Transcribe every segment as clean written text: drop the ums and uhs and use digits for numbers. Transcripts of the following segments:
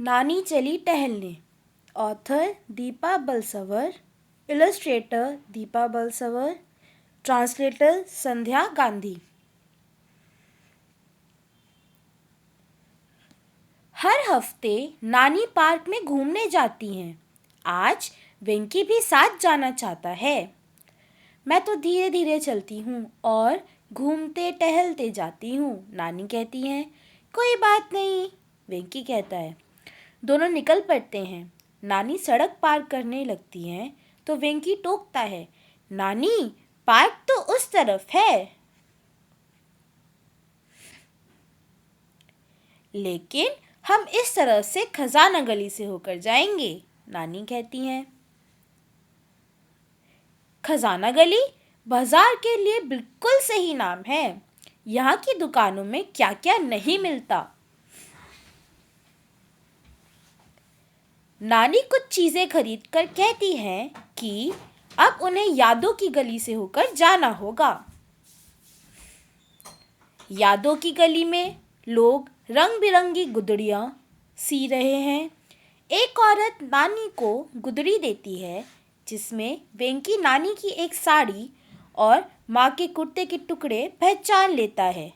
नानी चली टहलने। Author Deepa Balsavar, illustrator Deepa Balsavar, translator Sandhya Gandhi. हर हफ्ते नानी पार्क में घूमने जाती हैं। आज वेंकी भी साथ जाना चाहता है। मैं तो धीरे धीरे चलती हूँ और घूमते टहलते जाती हूँ, नानी कहती हैं। कोई बात नहीं, वेंकी कहता है। दोनों निकल पड़ते हैं। नानी सड़क पार करने लगती हैं तो वेंकी टोकता है, नानी पार्क तो उस तरफ है। लेकिन हम इस तरफ से खजाना गली से होकर जाएंगे, नानी कहती हैं। खजाना गली बाजार के लिए बिल्कुल सही नाम है। यहाँ की दुकानों में क्या क्या नहीं मिलता। नानी कुछ चीजें खरीद कर कहती हैं कि अब उन्हें यादों की गली से होकर जाना होगा। यादों की गली में लोग रंग बिरंगी गुदड़ियाँ सी रहे हैं। एक औरत नानी को गुदड़ी देती है जिसमें वेंकी नानी की एक साड़ी और माँ के कुर्ते के टुकड़े पहचान लेता है।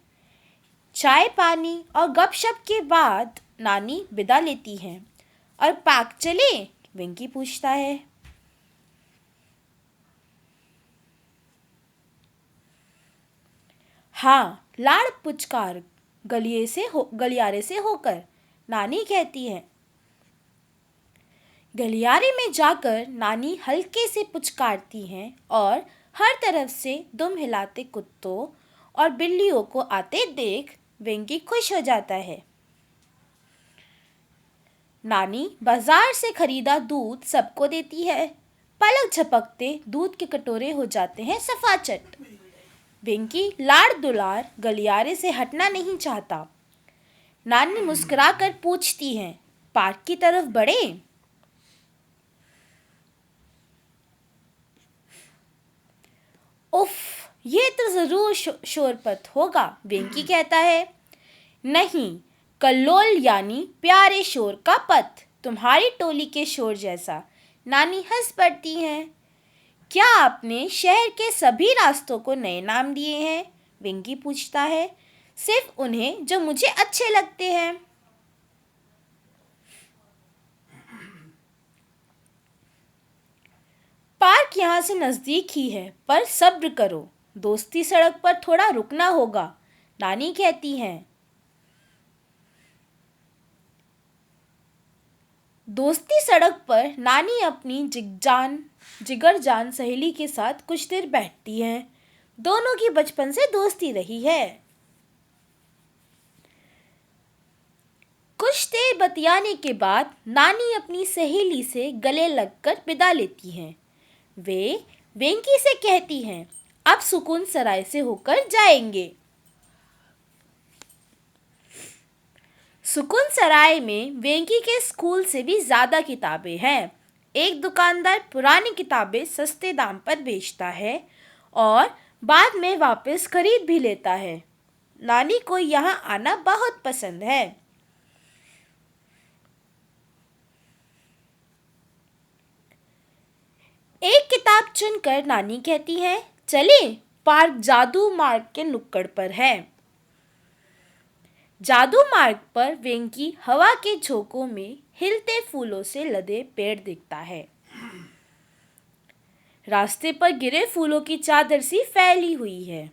चाय पानी और गपशप के बाद नानी विदा लेती हैं। और पार्क चले, वेंकी पूछता है। हाँ, लाड़ पुचकार गलियारे से होकर, नानी कहती है। गलियारे में जाकर नानी हल्के से पुचकारती हैं और हर तरफ से दुम हिलाते कुत्तों और बिल्लियों को आते देख वेंकी खुश हो जाता है। नानी बाजार से खरीदा दूध सबको देती है। पलक झपकते दूध के कटोरे हो जाते हैं सफाचट। वेंकी लाड़ दुलार गलियारे से हटना नहीं चाहता। नानी मुस्कुराकर पूछती हैं, पार्क की तरफ बढ़े? उफ, ये तो जरूर शोरपत होगा, वेंकी कहता है। नहीं, कल्लोल यानी प्यारे शोर का पथ, तुम्हारी टोली के शोर जैसा, नानी हंस पड़ती हैं। क्या आपने शहर के सभी रास्तों को नए नाम दिए हैं? वेंकी पूछता है। सिर्फ उन्हें जो मुझे अच्छे लगते हैं। पार्क यहाँ से नजदीक ही है, पर सब्र करो, दोस्ती सड़क पर थोड़ा रुकना होगा, नानी कहती हैं। दोस्ती सड़क पर नानी अपनी जिगरजान सहेली के साथ कुछ देर बैठती हैं। दोनों की बचपन से दोस्ती रही है। कुछ देर बतियाने के बाद नानी अपनी सहेली से गले लगकर विदा लेती हैं। वे वेंकी से कहती हैं, अब सुकून सराय से होकर जाएंगे। सुकून सराय में वेंकी के स्कूल से भी ज़्यादा किताबें हैं। एक दुकानदार पुरानी किताबें सस्ते दाम पर बेचता है और बाद में वापस खरीद भी लेता है। नानी को यहाँ आना बहुत पसंद है। एक किताब चुनकर नानी कहती है, चले, पार्क जादू मार्ग के नुक्कड़ पर है। जादू मार्ग पर वेंकी हवा के झोंकों में हिलते फूलों से लदे पेड़ दिखता है। रास्ते पर गिरे फूलों की चादर सी फैली हुई है।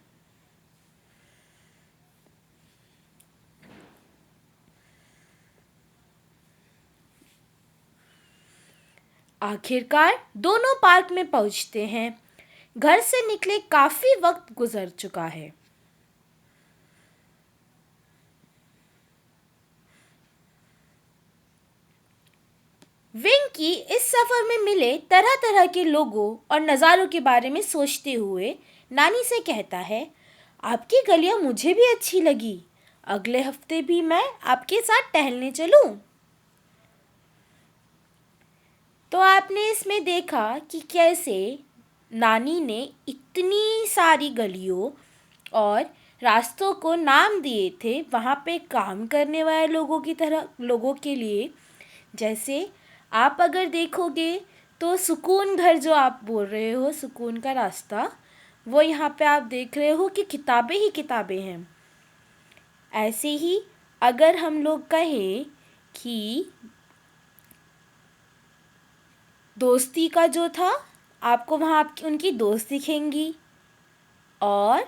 आखिरकार दोनों पार्क में पहुंचते हैं। घर से निकले काफी वक्त गुजर चुका है। वेंकी इस सफर में मिले तरह तरह के लोगों और नज़ारों के बारे में सोचते हुए नानी से कहता है, आपकी गलियां मुझे भी अच्छी लगी। अगले हफ्ते भी मैं आपके साथ टहलने चलूं। तो आपने इसमें देखा कि कैसे नानी ने इतनी सारी गलियों और रास्तों को नाम दिए थे वहाँ पे काम करने वाले लोगों के लिए, जैसे आप अगर देखोगे तो सुकून घर जो आप बोल रहे हो, सुकून का रास्ता, वो यहाँ पे आप देख रहे हो कि किताबें ही किताबें हैं। ऐसे ही अगर हम लोग कहें कि दोस्ती का जो था, आपको वहाँ आपकी उनकी दोस्त दिखेंगी। और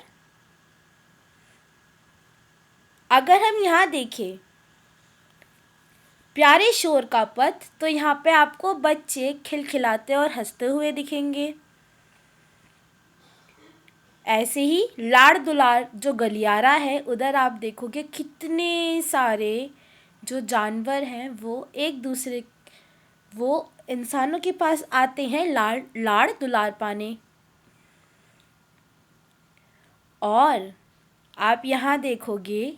अगर हम यहाँ देखें प्यारे शोर का पथ, तो यहाँ पे आपको बच्चे खिलखिलाते और हंसते हुए दिखेंगे। ऐसे ही लाड़ दुलार जो गलियारा है, उधर आप देखोगे कितने सारे जो जानवर हैं वो इंसानों के पास आते हैं लाड़ दुलार पाने। और आप यहाँ देखोगे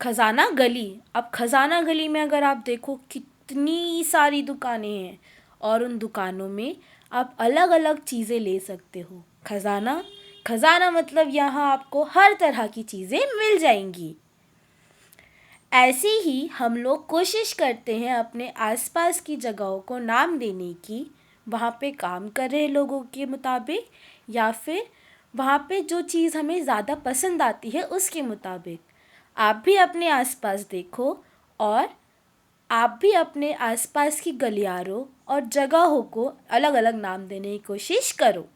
खजाना गली। अब खजाना गली में अगर आप देखो कितनी सारी दुकानें हैं और उन दुकानों में आप अलग अलग चीज़ें ले सकते हो। खजाना मतलब यहाँ आपको हर तरह की चीज़ें मिल जाएंगी। ऐसे ही हम लोग कोशिश करते हैं अपने आसपास की जगहों को नाम देने की, वहाँ पे काम कर रहे लोगों के मुताबिक, या फिर वहाँ पे जो चीज़ हमें ज़्यादा पसंद आती है उसके मुताबिक। आप भी अपने आसपास देखो और आप भी अपने आसपास की गलियारों और जगहों को अलग अलग नाम देने की कोशिश करो।